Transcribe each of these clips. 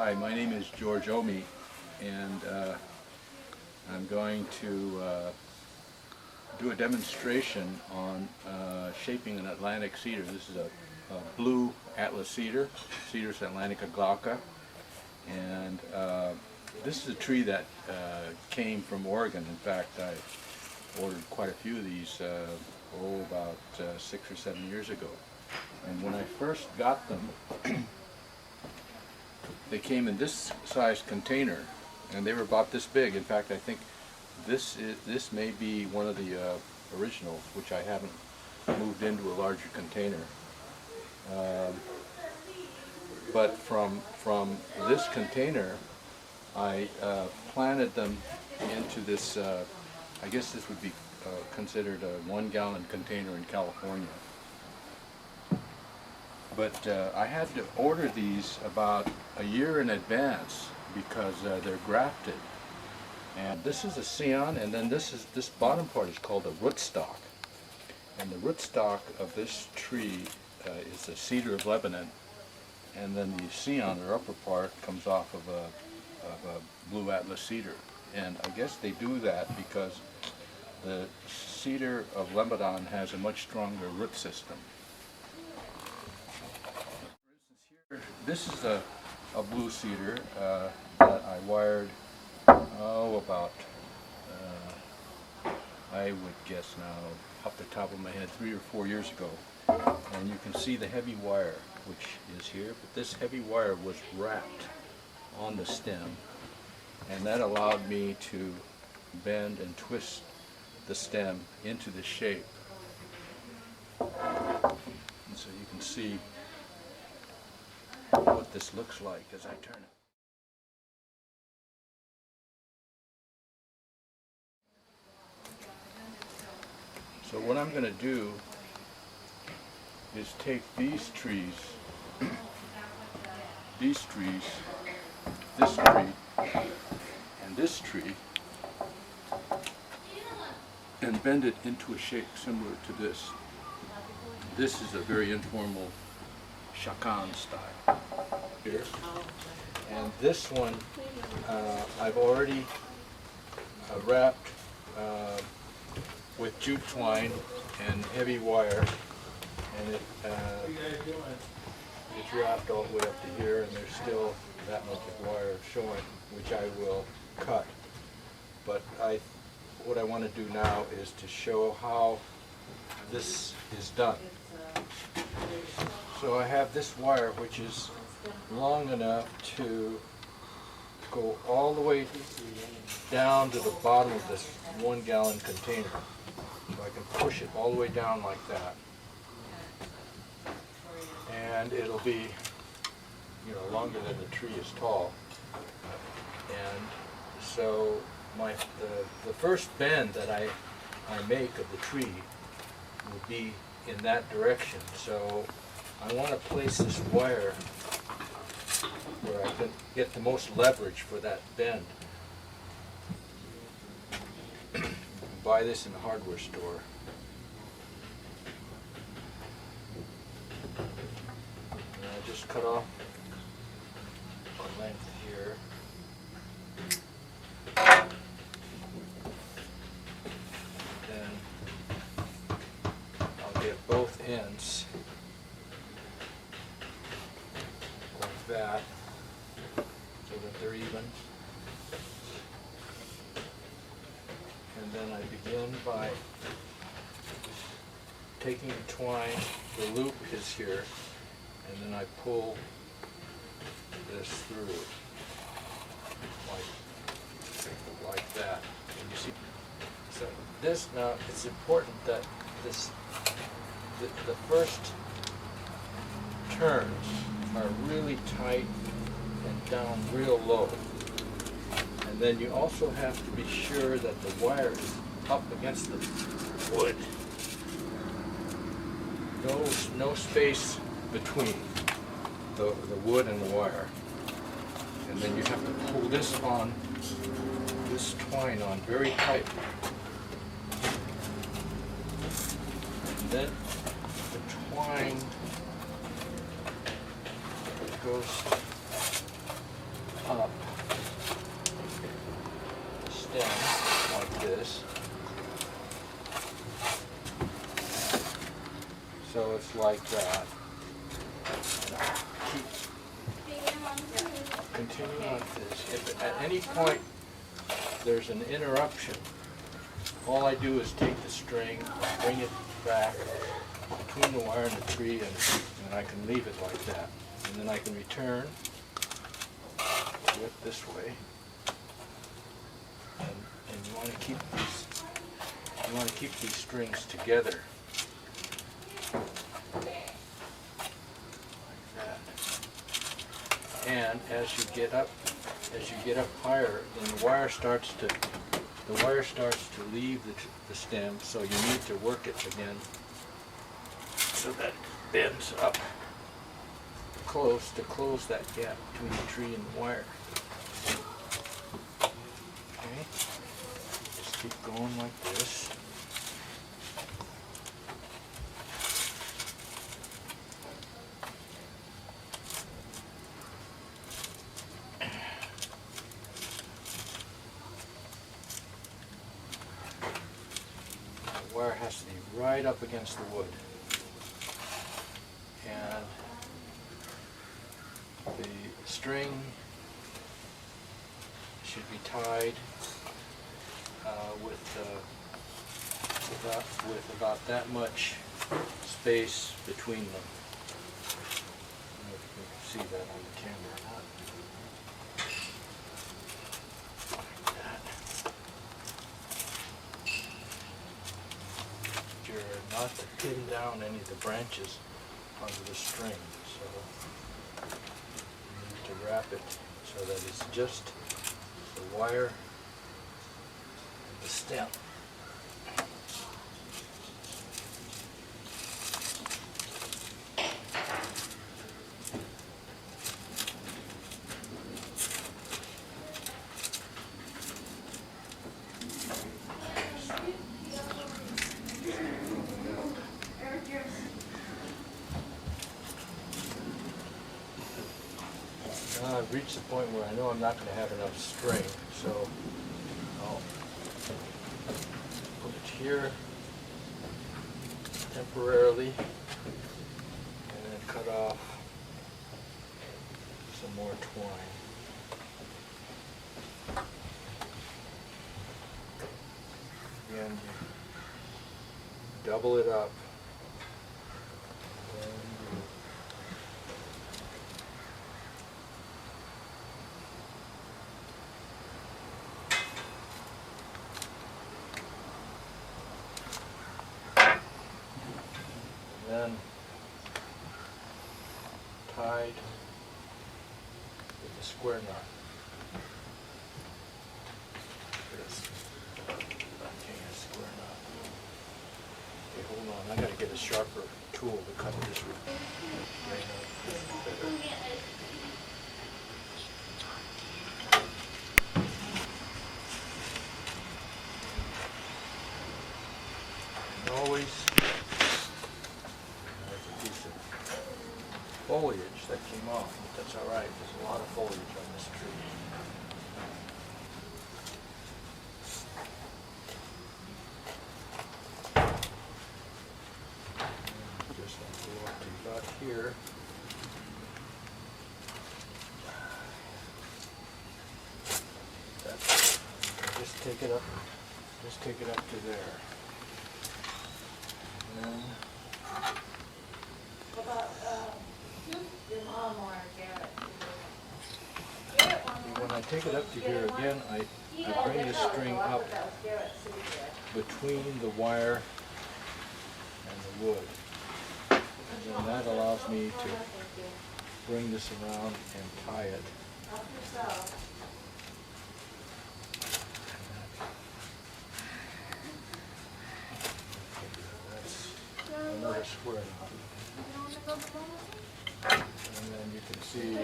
Hi, my name is George Omi, and I'm going to do a demonstration on shaping an Atlantic cedar. This is a blue Atlas cedar, Cedar Atlantica glauca, and this is a tree that came from Oregon. In fact, I ordered quite a few of these about 6 or 7 years ago. And when I first got them, they came in this size container, and they were about this big. In fact, I think this may be one of the originals, which I haven't moved into a larger container. But from this container, I planted them into this. I guess this would be considered a 1-gallon container in California. But I had to order these about a year in advance because they're grafted. And this is a scion, and then this bottom part is called a rootstock. And the rootstock of this tree is a cedar of Lebanon, and then the scion, or upper part, comes off of a blue Atlas cedar. And I guess they do that because the cedar of Lebanon has a much stronger root system. This is a blue cedar that I wired, about, I would guess now, off the top of my head, 3 or 4 years ago. And you can see the heavy wire, which is here, but this heavy wire was wrapped on the stem, and that allowed me to bend and twist the stem into the shape. And so you can see what this looks like as I turn it. So what I'm going to do is take these trees, this tree, and this tree, and bend it into a shape similar to this. This is a very informal shakan style here. And this one I've already wrapped with jute twine and heavy wire, and it's wrapped all the way up to here, and there's still that much of wire showing, which I will cut. But what I want to do now is to show how this is done. So I have this wire, which is long enough to go all the way down to the bottom of this 1-gallon container. So I can push it all the way down like that. And it'll be, longer than the tree is tall. And so the first bend that I make of the tree will be in that direction. So I want to place this wire where I can get the most leverage for that bend. You can buy this in a hardware store. And I just cut off a length here. Then I'll get both ends like that, so that they're even. And then I begin by taking the twine, the loop is here, and then I pull this through like that. And you see, so this now, it's important that the first turns are really tight and down real low. And then you also have to be sure that the wire is up against the wood. No space between the wood and the wire. And then you have to pull this twine on very tight. And then the twine goes just like that. And I'll continue like this. If at any point there's an interruption, all I do is take the string, bring it back between the wire and the tree, and I can leave it like that. And then I can return to it this way. And you want to keep these strings together. Like that. And as you get up higher, then the wire starts to leave the stem, so you need to work it again so that it bends up close to close that gap between the tree and the wire. Okay, just keep going like this. The wire has to be right up against the wood. And the string should be tied with about that much space between them. I don't know if you can see that on the camera or not. Like that. You're not to pin down any of the branches onto the string, so you need to wrap it so that it's just the wire and the stem. I've reached the point where I know I'm not going to have enough string, so I'll put it here temporarily and then cut off some more twine. Again, you double it up. Then tied with a square knot. This. Okay, a square knot. Okay, hold on. I gotta get a sharper tool to cut this with. Better. And always. Foliage that came off, but that's all right. There's a lot of foliage on this tree. Just go up to about here. That's, just take it up. Just take it up to there. And then. When I take it up to here again, I bring the string up between the wire and the wood. And then that allows me to bring this around and tie it. That's another square knot. And then you can see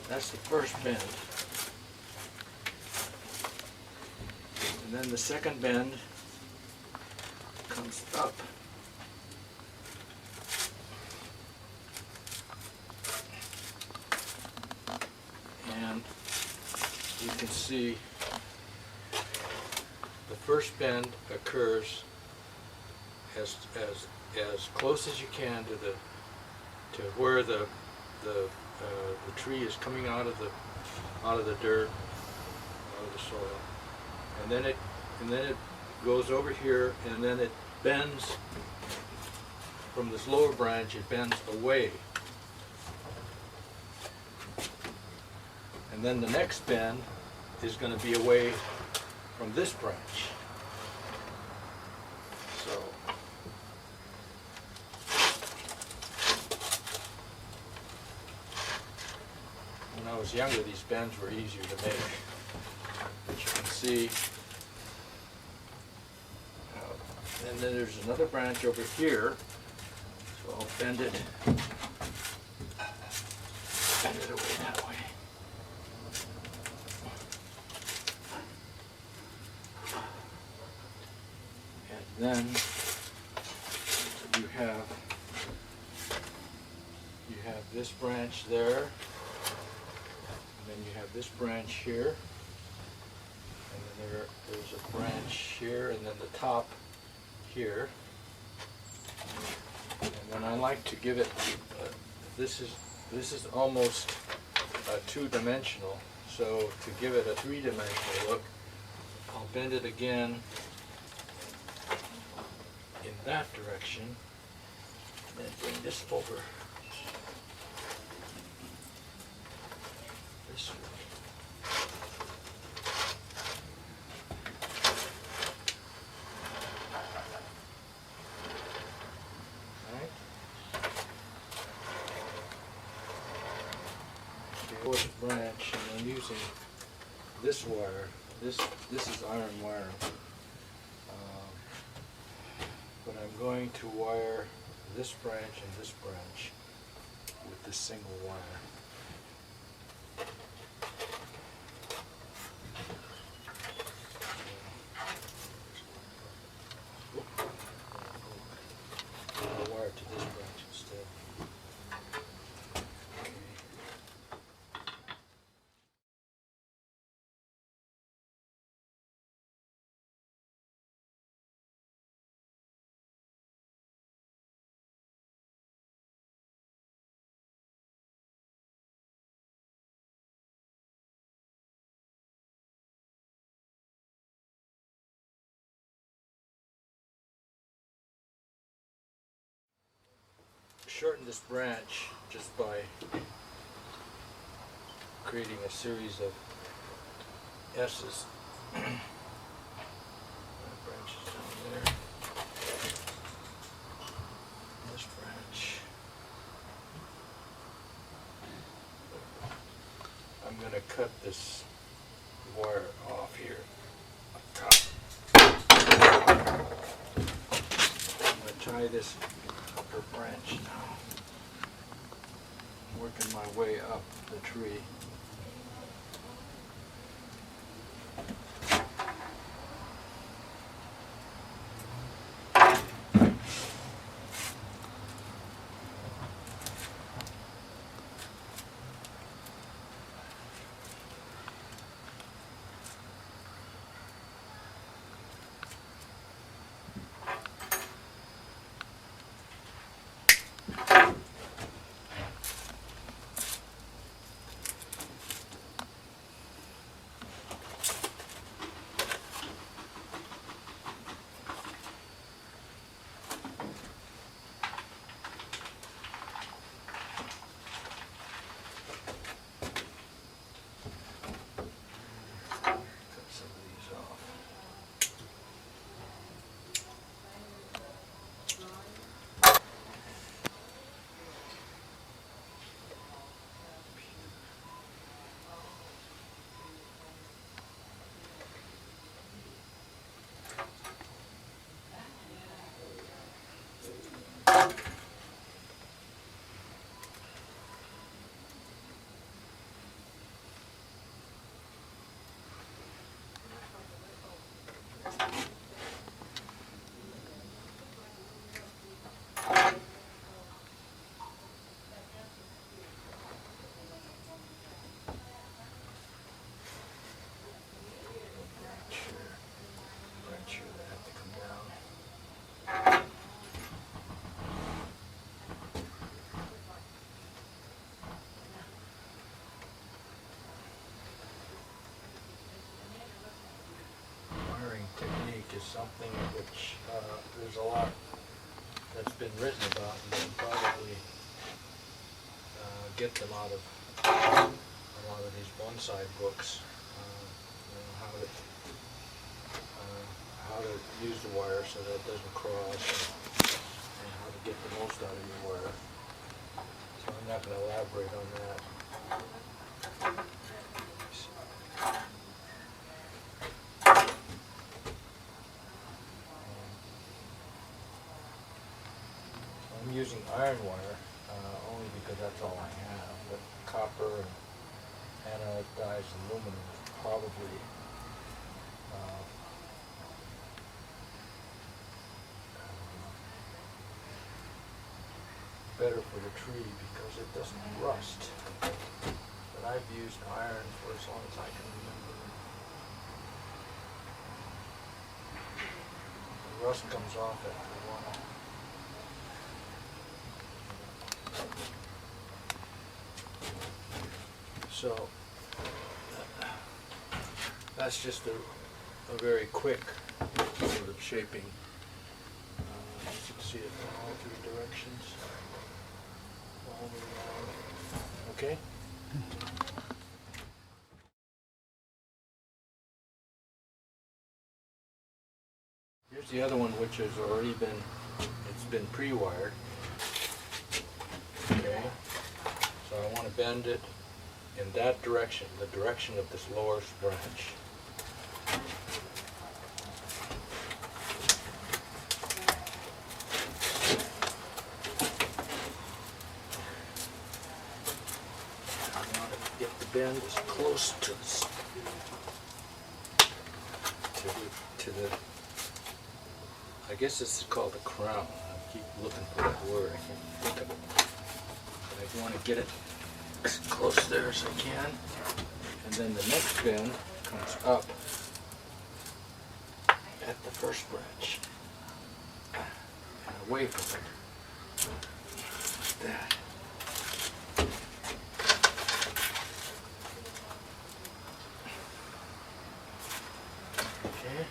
that's the first bend. And then the second bend comes up. And you can see, the first bend occurs as close as you can to where the tree is coming out of the dirt, out of the soil, and then it goes over here, and then it bends from this lower branch. It bends away, and then the next bend is going to be away from this branch. So when I was younger, these bends were easier to make. But you can see, and then there's another branch over here, so I'll bend it away that way. And then you have this branch there, and then you have this branch here, and then there's a branch here, and then the top here. And then I like to give it, this is almost two-dimensional, so to give it a three-dimensional look, I'll bend it again in that direction, and then bring this over this way. Branch, and I'm using this wire. This is iron wire, but I'm going to wire this branch and this branch with this single wire. I'll wire to this branch instead. Shorten this branch just by creating a series of S's. Branches down there. This branch. I'm going to cut this wire off here up top. I'm going to tie this upper branch now. I'm working my way up the tree. is something which there's a lot that's been written about, and you can probably get them out of a lot of these bonsai books. You know, how to use the wire so that it doesn't cross, and how to get the most out of your wire. So I'm not going to elaborate on that. I'm using iron wire only because that's all I have, but copper and anodized aluminum is probably better for the tree because it doesn't rust. But I've used iron for as long as I can remember. The rust comes off after a while. So that's just a very quick sort of shaping. You can see it in all three directions. All the way around. Okay? Here's the other one, which has already been, it's been pre-wired. Okay? So I want to bend it in that direction, the direction of this lower branch. I want to get the bend as close to the I guess this is called the crown. I keep looking for that word. I can't think of it. But I want to get it as close there as I can. And then the next bend comes up at the first branch and away from it. Like that. Okay.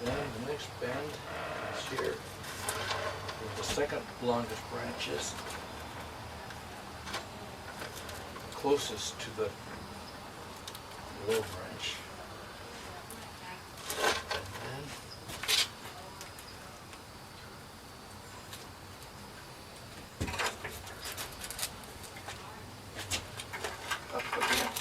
Then the next bend is here. The second longest branch is closest to the low branch. And then up again.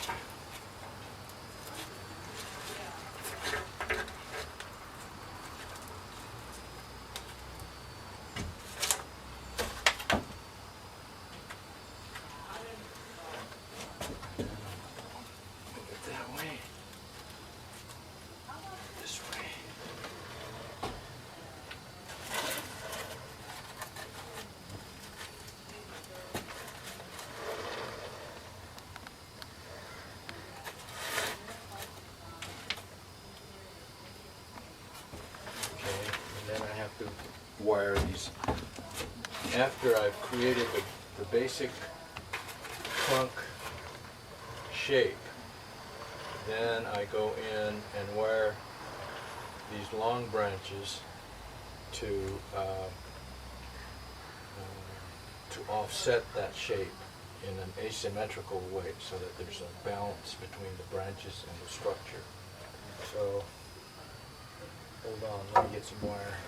To wire these. After I've created the basic trunk shape, then I go in and wire these long branches to offset that shape in an asymmetrical way so that there's a balance between the branches and the structure. So hold on, let me get some wire.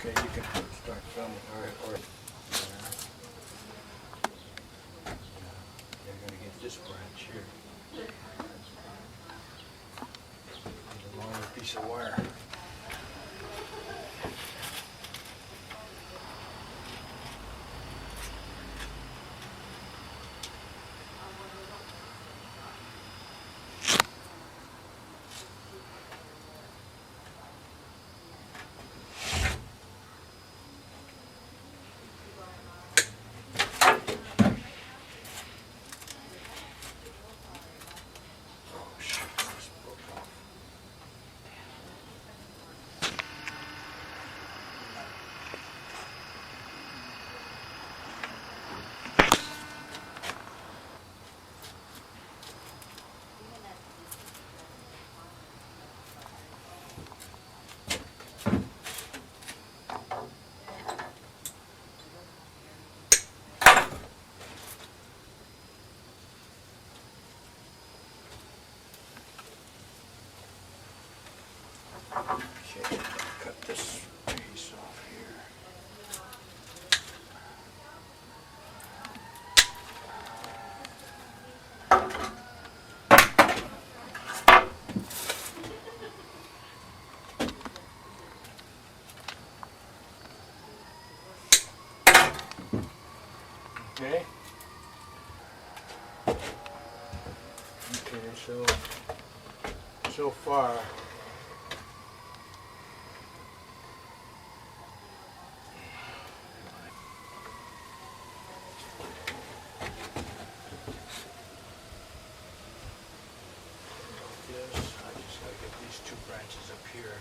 Okay, you can start filming, or you're going to get this branch here. piece of wire. Okay, cut this piece off here. Okay. Okay, so far this, I just gotta get these two branches up here.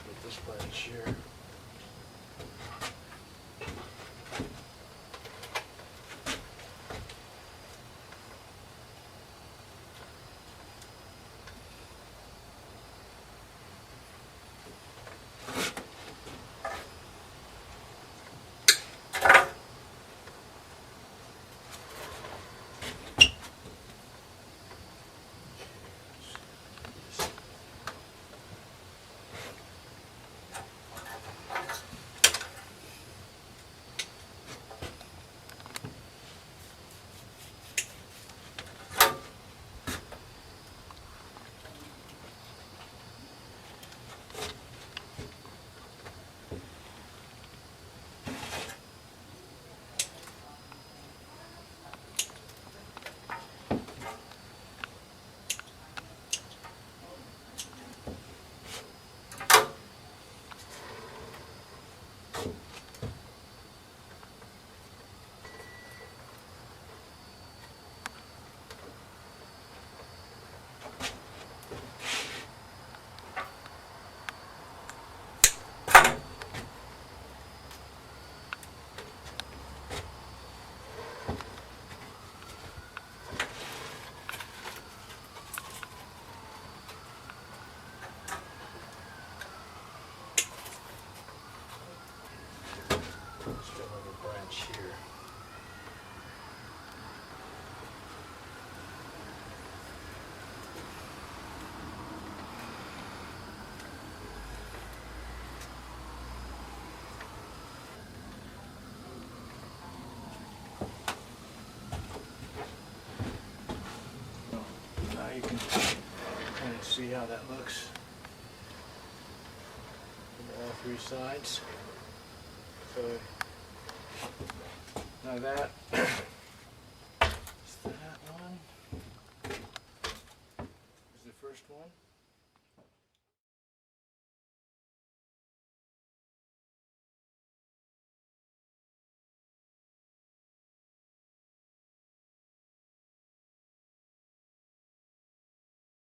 Get this branch here. Still have a branch here. Now you can kind of see how that looks from all three sides. So now that